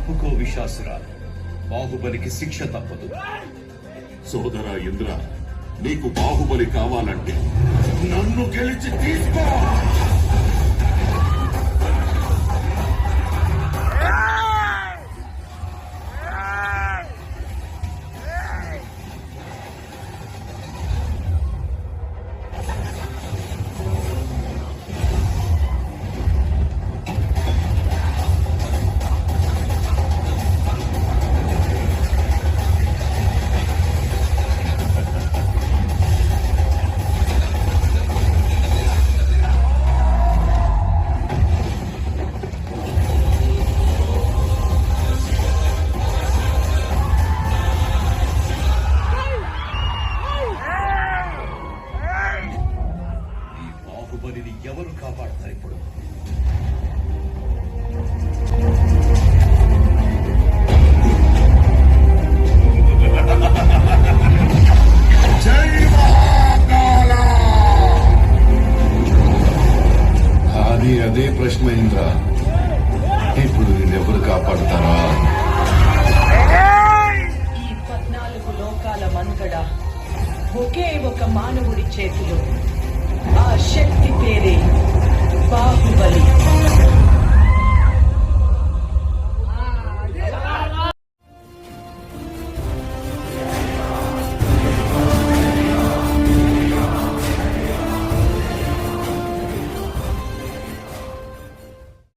తప్పుకో విశ్వాసురా, బాహుబలికి శిక్ష తప్పదు. సోదరా ఇంద్ర, నీకు బాహుబలి కావాలంటే నన్ను గెలిచి తీసుకో. బాహుబలిని ఎవరు కాపాడతారు ఇప్పుడు? అది అదే ప్రశ్న ఇంద్ర, ఇప్పుడు వీళ్ళెవరు కాపాడుతారా? ఈ 14 లోకాల మనుగడ ఒకే ఒక మానవుడి చేతిలో. ఆ శక్తి పేరే బాహుబలి.